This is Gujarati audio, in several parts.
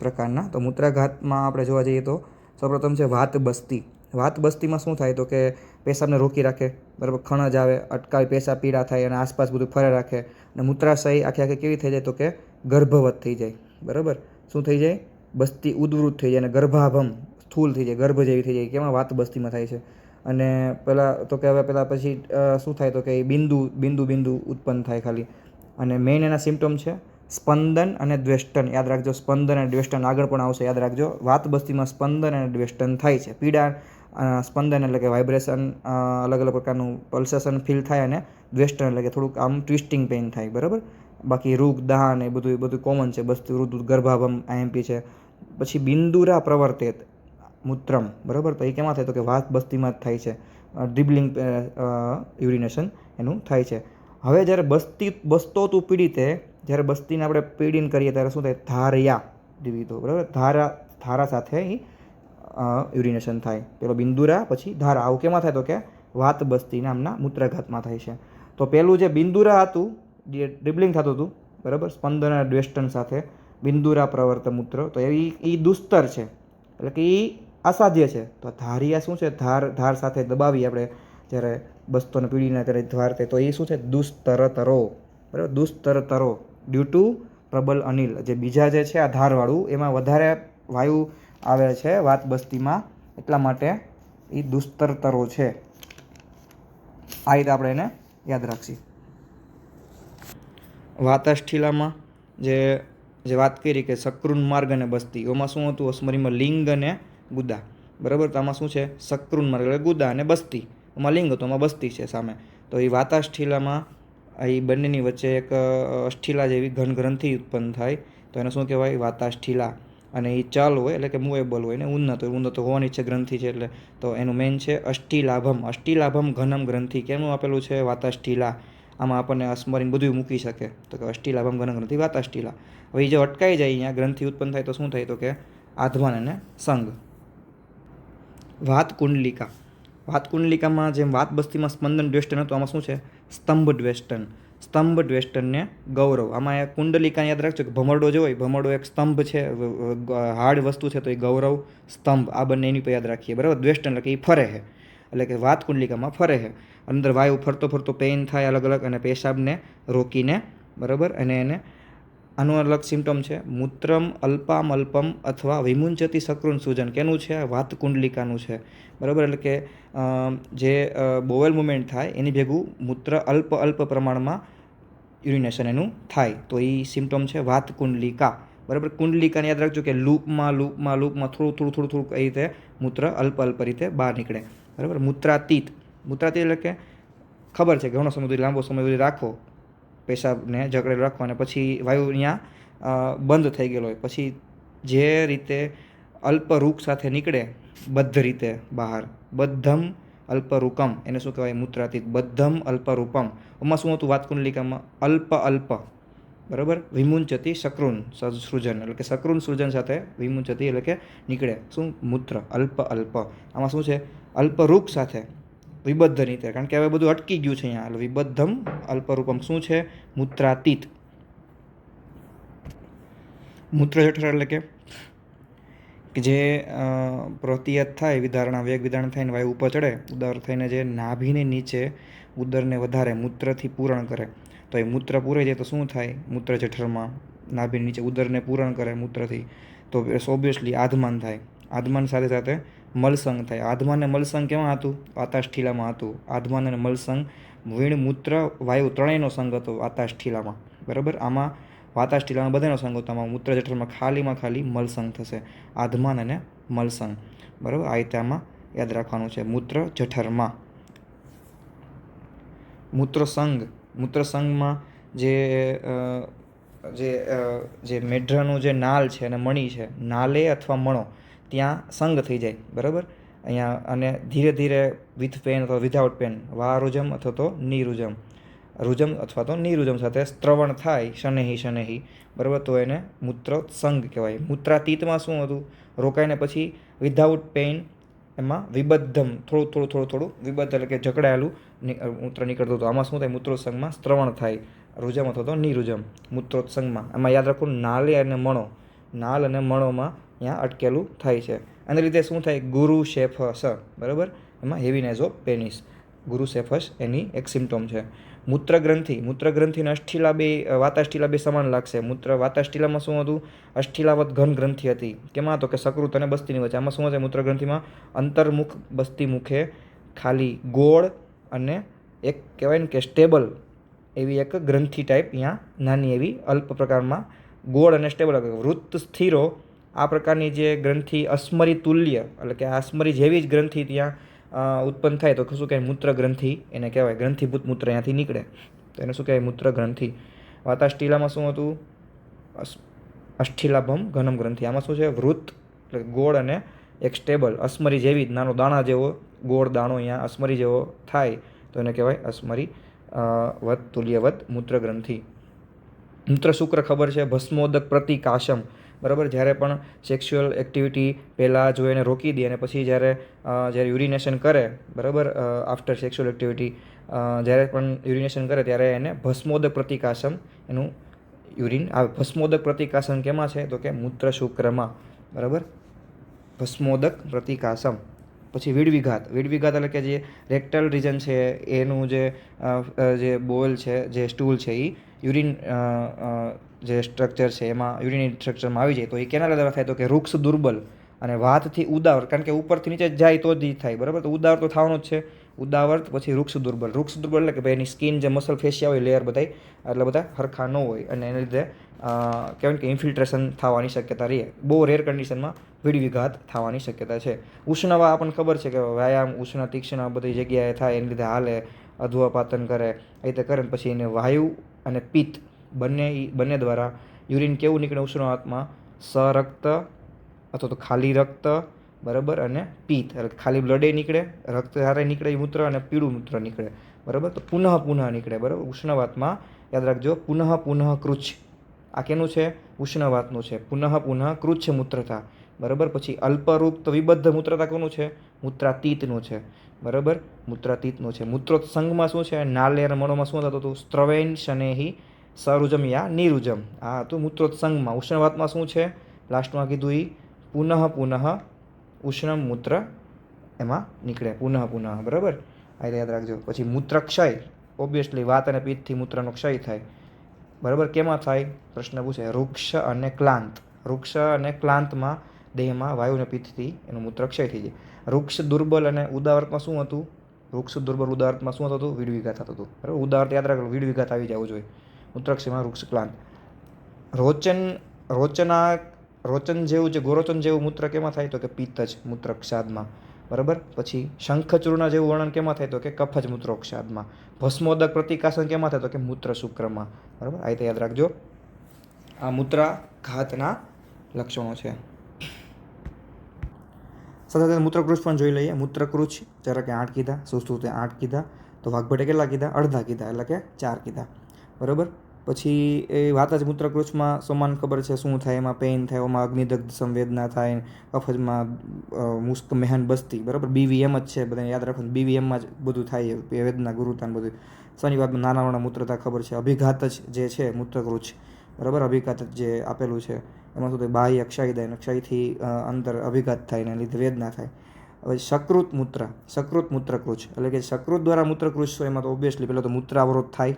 પ્રકારના. તો મૂત્રાઘાતમાં આપણે જોવા જઈએ તો સૌપ્રથમ છે વાત બસ્તી. વાત બસ્તીમાં શું થાય તો કે પેશાબને રોકી રાખે, બરાબર, ખણજ આવે, અટકાવી પેશાબ પીડા થાય અને આસપાસ બધું ફરે રાખે. અને મૂત્રાશય આખી કેવી થઈ જાય તો કે ગર્ભવત થઈ જાય, બરાબર. શું થઈ જાય? બસ્તી ઉદ્વૃત થઈ જાય અને ગર્ભાભમ સ્થૂલ થઈ જાય, ગર્ભ જેવી થઈ જાય. કેમાં? વાત બસ્તીમાં થાય છે. અને પહેલાં તો કે હવે પહેલાં પછી શું થાય તો કે બિંદુ બિંદુ બિંદુ ઉત્પન્ન થાય ખાલી. અને મેઇન એના સિમ્ટમ છે સ્પંદન અને દ્વેષ્ટન. યાદ રાખજો, સ્પંદન અને દ્વેષ્ટન આગળ પણ આવશે, યાદ રાખજો. વાત બસ્તીમાં સ્પંદન અને દ્વેષ્ટન થાય છે. પીડા, સ્પંદન એટલે કે વાઇબ્રેશન, અલગ અલગ પ્રકારનું પલ્સેશન ફીલ થાય, અને દ્વેષ્ટન એટલે કે થોડુંક આમ ટ્વિસ્ટિંગ પેઇન થાય, બરાબર. બાકી રૂગ દાહન એ બધું કોમન છે. બસ્તી ઋતુ ગર્ભાભમ આઈએમપી છે. પછી બિંદુરા પ્રવર્તેત મૂત્રમ, બરાબર. તો એ કેમાં થાય તો કે વાત બસ્તીમાં જ થાય છે. ડ્રિબલિંગ યુરિનેશન એનું થાય છે. હવે જ્યારે બસતો તું પીડિતે, જ્યારે બસ્તીને આપણે પીડિન કરીએ ત્યારે શું થાય? ધારયા દીવિતો, બરાબર. ધારા સાથે યુરિનેશન થાય. પેલો બિંદુરા, પછી ધારા. આવું કેમાં થાય તો કે વાત બસ્તી નામના મૂત્રાઘાતમાં થાય છે. તો પેલું જે બિંદુરા હતું, જે ડ્રિબલિંગ થતું હતું, બરાબર, સ્પંદન અને દ્વેષ્ટન સાથે બિંદુરા પ્રવર્ત મૂત્ર, તો એ દુસ્તર છે, એટલે કે એ અસાધ્ય છે. તો ધારિયા શું છે? ધાર સાથે દબાવી આપણે જ્યારે બસ્તોને પીડીને ત્યારે ધાર થાય, તો એ શું છે? દુસ્તરતરો, બરાબર. દુસ્તરતરો ડ્યુ ટુ પ્રબલ અનિલ. જે બીજા જે છે આ ધારવાળું, એમાં વધારે વાયુ આવે છે વાત બસ્તીમાં, એટલા માટે એ દુસ્તરતરો છે. આ રીતે આપણે એને યાદ રાખીએ. વાતાષ્ઠિલામાં જે વાત કરી કે સક્રુન માર્ગ અને બસ્તી, એમાં શું હતું? અસ્મરીમાં લિંગ અને ગુદા, બરાબર. તો આમાં શું છે? સક્રુન માર્ગ એટલે ગુદા, અને બસ્તી એમાં લિંગ હતું, એમાં બસ્તી છે સામે. તો એ વાતાષ્ઠિલામાં એ બંનેની વચ્ચે એક અષ્ઠિલા જેવી ઘન ગ્રંથિ ઉત્પન્ન થાય. તો એને શું કહેવાય? વાતાષ્ઠિલા. અને એ ચાલ હોય એટલે કે મૂવેબલ હોય, ને ઉન્નત હોવાની છે ગ્રંથિ છે એટલે. તો એનું મેઇન છે અષ્ટિલાભમ. અષ્ટિલાભમ ઘનમ ગ્રંથિ. કેમનું આપેલું છે? વાતાષ્ઠિલા. આમાં આપણને અસ્મરીન બધું મૂકી શકે તો કે અષ્ટિલાભમ ઘન ગ્રંથિ વાતાષ્ઠિલા. હવે જો અટકાઈ જાય, અહીંયા ગ્રંથિ ઉત્પન્ન થાય તો શું થાય તો કે આધમન અને સંગ. વાત કુંડલિકા. વાત કુંડલિકામાં જેમ વાત બસ્તીમાં સ્પંદન દ્વેષ્ટન હતું, આમાં શું છે? સ્તંભ દ્વેષ્ટન. સ્તંભ દ્વેષ્ટનને ગૌરવ. આમાં કુંડલિકા યાદ રાખજો કે ભમરડો જો હોય, ભમરડો એક સ્તંભ છે, હાર્ડ વસ્તુ છે, તો એ ગૌરવ, સ્તંભ, આ બંને એની પર યાદ રાખીએ, બરાબર. દ્વેષ્ટન એટલે કે એ ફરે છે, એટલે કે વાત કુંડલિકામાં ફરે છે. અંદર વાયુ ફરતો ફરતો પેઇન થાય અલગ અલગ, અને પેશાબને રોકીને, બરાબર. અને એને આનું અલગ સિમ્ટમ છે મૂત્રમ અલ્પામ અલ્પમ અથવા વિમુંચતી સકૃન સૂજન. કેનું છે? વાત કુંડલિકાનું છે, બરાબર. એટલે કે જે બોવેલ મુવમેન્ટ થાય એની ભેગું મૂત્ર અલ્પ પ્રમાણમાં યુરિનેશન એનું થાય. તો એ સિમ્ટમ છે વાત કુંડલિકા, બરાબર. કુંડલિકાને યાદ રાખજો કે લૂપમાં થોડું એ રીતે મૂત્ર અલ્પ રીતે બહાર નીકળે, બરાબર. મૂત્રાતીત. મૂત્રાતીત એટલે કે ખબર છે ઘણો સમય સુધી, લાંબો સમય સુધી રાખો પેશાબને જકડેલો રાખો, અને પછી વાયુ અહીંયા બંધ થઈ ગયેલો હોય, પછી જે રીતે અલ્પ રૂક સાથે નીકળે બદ્ધ રીતે બહાર, બદ્ધમ અલ્પરૂકમ, એને શું કહેવાય? મૂત્રાતીત. બદ્ધમ અલ્પરૂપમ. એમાં શું હતું? વાત કુંડલિકામાં અલ્પ, બરાબર. વિમુંચતી સકૃન સૃજન, એટલે કે સકૃન સૃજન સાથે વિમુંચતી એટલે કે નીકળે શું? મૂત્ર અલ્પ. આમાં શું છે? અલ્પરૂક સાથે વિબદ્ધ રીતે, કારણ કે હવે બધું અટકી ગયું છે અહીંયા. વિબદ્ધમ અલ્પરૂપમ શું છે? મૂત્રાતીત. મૂત્ર જઠર એટલે કે જે પ્રતિયત થાય, વિધારણા વેગ વિધારણ થઈને વાયુ ઉપર ચડે, ઉદર થઈને જે નાભીને નીચે ઉદરને વધારે મૂત્રથી પૂરણ કરે. તો એ મૂત્ર પૂરાઈ જાય તો શું થાય? મૂત્ર જઠરમાં નાભીને નીચે ઉદરને પૂરણ કરે મૂત્રથી, તો ઓબ્વિયસલી આધમાન થાય. આધમાન સાથે સાથે મલસંગ થાય. આધમાન અને મલસંગ કેમાં હતું? વાતાષ્ઠિલામાં હતું. આધમાન અને મલસંગ, વીણ મૂત્ર વાયુ ત્રણેયનો સંગ હતો વાતાષ્ઠિલામાં, બરાબર. આમાં વાતાષ્ઠિલામાં બધાનો સંગ હતો, આમાં મૂત્ર જઠરમાં ખાલી મલસંગ થશે. આધમાન અને મલસંગ, બરાબર. આ રીતે આમાં યાદ રાખવાનું છે મૂત્ર જઠરમાં. મૂત્રસંગમાં જે મેઢ્રનું જે નાલ છે અને મણી છે, નાલે અથવા મણો ત્યાં સંગ થઈ જાય, બરાબર. અહીંયા અને ધીરે ધીરે વિથ પેન અથવા વિધાઉટ પેન, વારુજમ અથવા તો નિરુજમ, રુજમ અથવા તો નિરુજમ સાથે સ્ત્રવણ થાય શનેહી, બરાબર. તો એને મૂત્રોત્સંગ કહેવાય. મૂત્રાતીતમાં શું હતું? રોકાઈને પછી વિધાઉટ પેઇન, એમાં વિબદ્ધમ, થોડું વિબદ્ધ એટલે કે જકડાયેલું મૂત્ર નીકળતું હતું. આમાં શું થાય? મૂત્રોત્સંગમાં સ્ત્રવણ થાય, રુજમ અથવા તો નિરુજમ. મૂત્રોત્સંગમાં આમાં યાદ રાખવું નાલે અને મણો, નાલ અને મળોમાં ત્યાં અટકેલું થાય છે. આને લીધે શું થાય? ગુરુસેફસ, બરાબર, એમાં હેવીનેસ ઓફ પેનિસ, ગુરુસેફસ એની એક સિમ્ટમ છે. મૂત્રગ્રંથિને અષ્ઠિલાબે વાતાષ્ઠિલાબે સમાન લાગશે. વાતાષ્ઠિલામાં શું હતું? અષ્ઠિલાવત ઘન ગ્રંથિ હતી. કેમાં તો કે સકૃત અને બસ્તીની વચ્ચે. આમાં શું છે? મૂત્રગ્રંથિમાં અંતર્મુખ બસ્તી મુખે ખાલી ગોળ અને એક કહેવાય ને કે સ્ટેબલ એવી એક ગ્રંથિ ટાઈપ અહીંયા નાની એવી અલ્પ પ્રકારમાં ગોળ અને સ્ટેબલ વૃત્ત સ્થિરો આ પ્રકારની જે ગ્રંથિ અસ્મરી તુલ્ય એટલે કે અસ્મરી જેવી જ ગ્રંથિ ત્યાં ઉત્પન્ન થાય તો શું કહેવાય? મૂત્ર ગ્રંથિ એને કહેવાય. ગ્રંથિભૂત મૂત્ર અહીંયાથી નીકળે તો એને શું કહેવાય? મૂત્ર ગ્રંથિ. વાતાષ્ટિલામાં શું હતું? અષ્ઠિલાભમ ઘનમ ગ્રંથિ. આમાં શું છે? વૃત્ત એટલે ગોળ અને એક સ્ટેબલ અસ્મરી જેવી જ નાનો દાણા જેવો ગોળ દાણો અહીંયા અસ્મરી જેવો થાય તો એને કહેવાય અસ્મરી વત તુલ્યવત મૂત્ર ગ્રંથિ. મૂત્ર શુક્ર ખબર છે? ભસ્મોદક પ્રતિકાશમ, બરાબર. જ્યારે પણ સેક્સ્યુઅલ એક્ટિવિટી પહેલાં જો એને રોકી દે અને પછી જ્યારે યુરિનેશન કરે, બરાબર, આફ્ટર સેક્સ્યુઅલ એક્ટિવિટી જ્યારે પણ યુરિનેશન કરે ત્યારે એને ભસ્મોદક પ્રતિકાશમ એનું યુરિન આવે. ભસ્મોદક પ્રતિકાશન કેમાં છે? તો કે મૂત્ર શુક્રમાં, બરાબર. ભસ્મોદક પ્રતિકાશમ. પછી વિડવિઘાત એટલે કે જે રેક્ટલ રીજન છે એનું જે બોલ છે, જે સ્ટૂલ છે એ યુરિન જે સ્ટ્રક્ચર છે એમાં યુરિનરી સ્ટ્રક્ચરમાં આવી જાય તો એ કેના દ્વારા થાય? તો કે વૃક્ષ દુર્બલ અને વાતથી ઉદાવર, કારણ કે ઉપરથી નીચે જાય તો જ થાય, બરાબર. તો ઉદાવર તો થવાનું જ છે. ઉદાવર્ત પછી વૃક્ષ દુર્બલ એટલે કે ભાઈ એની સ્કિન જે મસલ ફેશિયા હોય લેયર એટલે બધા સરખા ન હોય અને એને લીધે કહેવાય કે ઇન્ફિલ્ટ્રેશન થવાની શક્યતા રહે. બહુ રેર કન્ડિશનમાં વિડવિઘાત થવાની શક્યતા છે. ઉષ્ણવા આપણને ખબર છે કે વ્યાયામ ઉષ્ણ તીક્ષ્ણ બધી જગ્યાએ થાય એને લીધે હાલે અધ્વપાતન કરે એ રીતે કરે પછી એને વાયુ અને પિત્ત બંને દ્વારા યુરિન કેવું નીકળે? ઉષ્ણવાતમાં સરક્ત અથવા તો ખાલી રક્ત, બરાબર, અને પિત્ત એટલે ખાલી બ્લડે નીકળે, રક્ત હારે નીકળે એ મૂત્ર અને પીળું મૂત્ર નીકળે, બરાબર. તો પુનઃ નીકળે, બરાબર. ઉષ્ણવાતમાં યાદ રાખજો પુનઃ કૃચ્છ. આ કેનું છે? ઉષ્ણવાતનું છે. પુનઃ કૃચ્છ મૂત્રતા, બરાબર. પછી અલ્પરૂપ વિબદ્ધ મૂત્રતા કોનું છે? મૂત્રાતીતનું છે, બરાબર. મૂત્રાતીતનું છે. મૂત્રોત્સંગમાં શું છે? નાલે અને મળોમાં શું થતું હતું? સ્ત્રવૈન શનેહી સરુજમ યા નિરુજમ. આ હતું મૂત્રોત્સંગમાં. ઉષ્ણવાતમાં શું છે? લાસ્ટમાં કીધું એ પુનઃ ઉષ્ણ મૂત્ર એમાં નીકળે પુનઃ, બરાબર. આ યાદ રાખજો. પછી મૂત્રક્ષય, ઓબ્વિયસલી વાત અને પિત્તથી મૂત્રનો ક્ષય થાય, બરાબર. કેમાં થાય? પ્રશ્ન પૂછે. વૃક્ષ અને ક્લાંતમાં દેહમાં વાયુ અને પિત્તથી એનું મૂત્ર ક્ષય થઈ જાય. વૃક્ષ દુર્બલ અને ઉદાવર્તમાં શું હતું? વૃક્ષ દુર્બલ ઉદાવર્તમાં શું થતું? વિડવિઘાત થતું હતું, બરાબર. ઉદાવર્ત યાદ રાખો, વિડવિઘાત આવી જવું જોઈએ. મૂત્રક્ષયમાં વૃક્ષ ક્લાંત. રોચન જેવું જે ગોરોચન જેવું મૂત્ર કેમાં થાય? તો કે પિત્ત જ મૂત્રક્ષાદમાં, બરાબર. પછી શંખચૂર્ણ જેવું વર્ણન કેમાં થાય? તો કે કફ જ મૂત્રોક્ષાદમાં. ભસ્મોદક પ્રતિકાશન કેમાં થાય? તો કે મૂત્ર શુક્રમાં, બરાબર. આ રીતે યાદ રાખજો. આ મૂત્રાઘાતના લક્ષણો છે. સાથે મૂત્રકૃચ્છ પણ જોઈ લઈએ. મૂત્રકૃચ્છ જરા કે 8 કીધા, સુસ્તુતે 8 કીધા, તો વાઘભટે કેટલા કીધા? અડધા કીધા, એટલે કે 4 કીધા, બરાબર. પછી એ વાત જ મૂત્રકૃચ્છમાં સમાન ખબર છે શું થાય? એમાં પેઇન થાય, એમાં અગ્નિદગ્ધ સંવેદના થાય, કફજમાં મુસ્ક મેહન બસ્તી, બરાબર. BVM જ છે, બધાને યાદ રાખો. BVMમાં જ બધું થાય, વેદના ગુરુતાન બધું. શનિવારમાં નાના નાના મૂત્રતા ખબર છે. અભિઘાત જ જે છે મૂત્રકૃચ્છ, બરાબર. અભિઘાત જે આપેલું છે એમાં શું થાય? બાહ્ય ક્ષયદાય અને ક્ષયથી અંદર અભિઘાત થાય એને લીધે વેદના થાય. હવે સકૃત મૂત્રકૃચ્છ એટલે કે સકૃત દ્વારા મૂત્રકૃચ્છ તો એમાં તો ઓબ્વિયસલી પહેલાં તો મૂત્રાવરોધ થાય,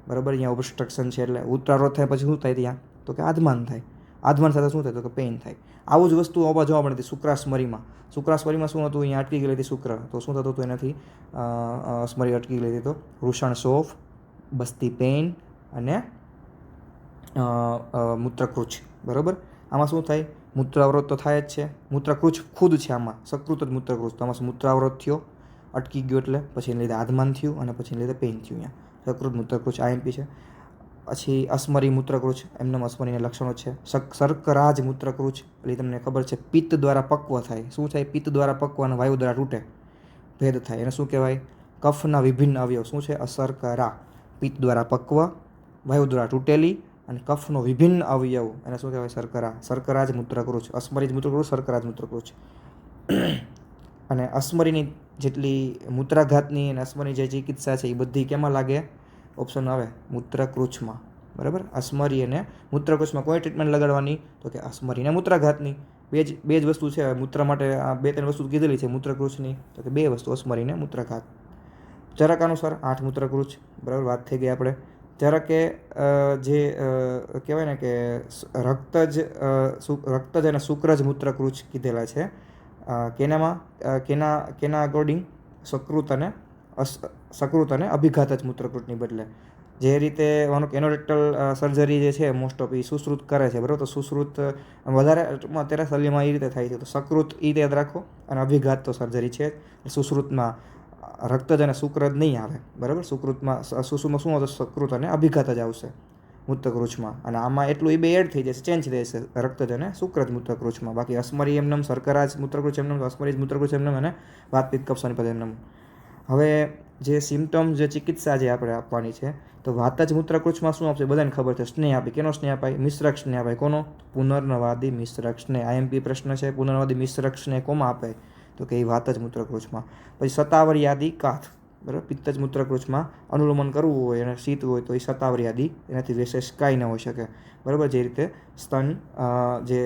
બરાબર. અહીંયા ઓબ્સ્ટ્રક્શન છે એટલે મૂત્રાવરોધ થાય પછી શું થાય? ત્યાં તો કે આધમાન થાય. આધમાન સાથે શું થાય? તો કે પેઇન થાય. આવું જ વસ્તુ જોવા મળતી શુક્રાસ્મરીમાં. શુક્રાસ્મરીમાં શું હતું? અહીંયા અટકી ગયેલી હતી શુક્ર, તો શું થતું હતું એનાથી? સ્મરી અટકી ગયેલી હતી તો વૃષણ શોફ, બસ્તી પેઇન અને મૂત્રકૃચ્છ, બરાબર. આમાં શું થાય? મૂત્રાવરોધ તો થાય જ છે. મૂત્રકૃચ્છ ખુદ છે આમાં, સકૃત જ મૂત્રકૃચ્છ. તો આમાં મૂત્રાવરોધ થયો, અટકી ગયો એટલે પછી એને લીધે આધમાન થયું અને પછી એને લીધે પેઇન થયું. અહીંયા સકૃત મૂત્રકૃચ્છ IMP છે. પછી અસ્મરી મૂત્રકૃચ્છ, એમનેમ અસ્મરીના લક્ષણો છે. શર્કરાજ મૂત્રકૃચ્છ એટલે તમને ખબર છે પિત્ત દ્વારા પક્વ થાય. શું થાય? પિત્ત દ્વારા પક્વ અને વાયુ દ્વારા તૂટે, ભેદ થાય. એને શું કહેવાય? કફના વિભિન્ન અવયવ શું છે? અશર્કરા. પિત્ત દ્વારા પક્વ, વાયુ દ્વારા તૂટેલી અને કફનો વિભિન્ન અવયવ એને શું કહેવાય? શર્કરા. શર્કરાજ મૂત્રકૃચ્છ, અસ્મરીજ મૂત્રકૃચ્છ, શર્કરાજ મૂત્રકૃચ્છ. અને અસ્મરીની જેટલી મૂત્રાઘાતની અને અસ્મરી જે ચિકિત્સા છે એ બધી કેમાં લાગે? ઓપ્શન આવે મૂત્રકૃચ્છમાં, બરાબર. અસ્મરી અને મૂત્રકોશમાં કોઈ ટ્રીટમેન્ટ લગાડવાની તો કે અસ્મરી અને મૂત્રાઘાતની. બે જ વસ્તુ છે મૂત્ર માટે. આ 2-3 વસ્તુ કીધેલી છે મૂત્રકૃશની, તો કે 2 વસ્તુ અસ્મરી અને મૂત્રાઘાત. ચરક અનુસાર 8 મૂત્રકૃશ. બરાબર, વાત થઈ ગઈ આપણે. ચરકે જે કહેવાય ને કે રક્તજ અને શુક્રજ મૂત્રકૃશ કીધેલા છે. કેનામાં કેના અકોર્ડિંગ સકૃત અને અભિઘાત જ મૂત્રકૃતની બદલે. જે રીતે માનો કે એનોરેક્ટલ સર્જરી જે છે મોસ્ટ ઓફ એ સુશ્રુત કરે છે, બરાબર. તો સુશ્રુત વધારે અત્યારે શલ્યમાં એ રીતે થાય છે. તો સકૃત એ યાદ રાખો, અને અભિઘાત તો સર્જરી છે. સુશ્રુતમાં રક્તજ અને શુક્રજ નહીં આવે, બરાબર. સુશ્રુતમાં શું આવશે? સકૃત અને અભિઘાત જ આવશે મૂત્રકૃશમાં. અને આમાં એટલું એ બે એડ થઈ જશે, ચેન્જ રહેશે રક્તજ અને શુક્રજ મૂત્રકૃશમાં. બાકી અસ્મરી એમનેમ, શર્કરાજ મૂત્રકૃશ એમનેમ, અસ્મરીજ મૂત્રકૃશ એમનેમ, અને વાતપિત્ત કફ પદ એમનેમ. હવે જે સિમ્ટમ્સ, જે ચિકિત્સા જે આપણે આપવાની છે, તો વાતજ મૂત્રકૃશમાં શું આપશે? બધાને ખબર છે, સ્નેહ આપી. કેનો સ્નેહ અપાય? મિશ્રક સ્નેહ અપાય. કોનો? પુનર્નવાદી મિશ્રક સ્નેહ. આઈએમપી પ્રશ્ન છે, પુનર્નવાદી મિશ્રક સ્નેહ કોમાં અપાય? તો કે એ વાતજ મૂત્રકૃશમાં. પછી શતાવરી કાથ, બરાબર. પિત્તજ મૂત્રકૃશમાં અનુલોમન કરવું હોય અને શીત હોય તો એ શતાવરી આદિ, એનાથી વિશેષ કાંઈ ન હોઈ શકે, બરાબર. જે રીતે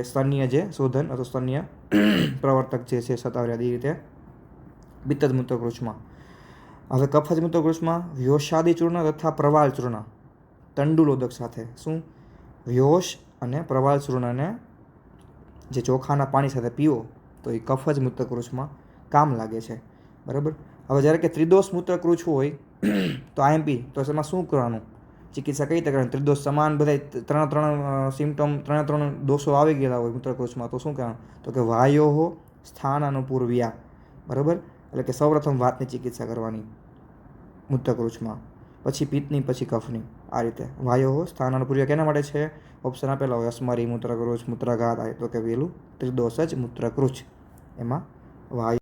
સ્તનીય જે શોધન અથવા સ્તનીય પ્રવર્તક જે છે શતાવરી આદિ, રીતે પિત્તજ મૂત્રકૃશમાં. હવે કફજ મૂત્રકૃશમાં વ્યોષાદી ચૂર્ણ તથા પ્રવાલ ચૂર્ણ તંડુલોદક સાથે. શું? વ્યોષ અને પ્રવાલ ચૂર્ણને જે ચોખાના પાણી સાથે પીવો તો એ કફજ મૂત્રકૃશમાં કામ લાગે છે, બરાબર. હવે જ્યારે કે ત્રિદોષ મૂત્રકૃશ હોય તો આઈએમપી, તો એમાં શું કરવાનું? ચિકિત્સા કઈ રીતે કરવાની? ત્રિદોષ સમાન બધા ત્રણ સિમ્ટમ, 3 દોષો આવી ગયેલા હોય મૂત્રકૃશમાં, તો શું કરવાનું? તો કે વાયોહો સ્થાન અનુપૂર્વ્યા, બરાબર. એટલે કે સૌપ્રથમ વાતની ચિકિત્સા કરવાની મૂત્રકૃશમાં, પછી પિત્તની, પછી કફની. આ રીતે વાયોહો સ્થાન અનુપૂર્વ્યા કેના માટે છે? ઓપ્શન આપેલા હોય, અસ્મરી મૂત્રકૃશ, મૂત્રાઘાત. તો કે પેલું ત્રિદોષ જ મૂત્રકૃશ. એમાં વાયુ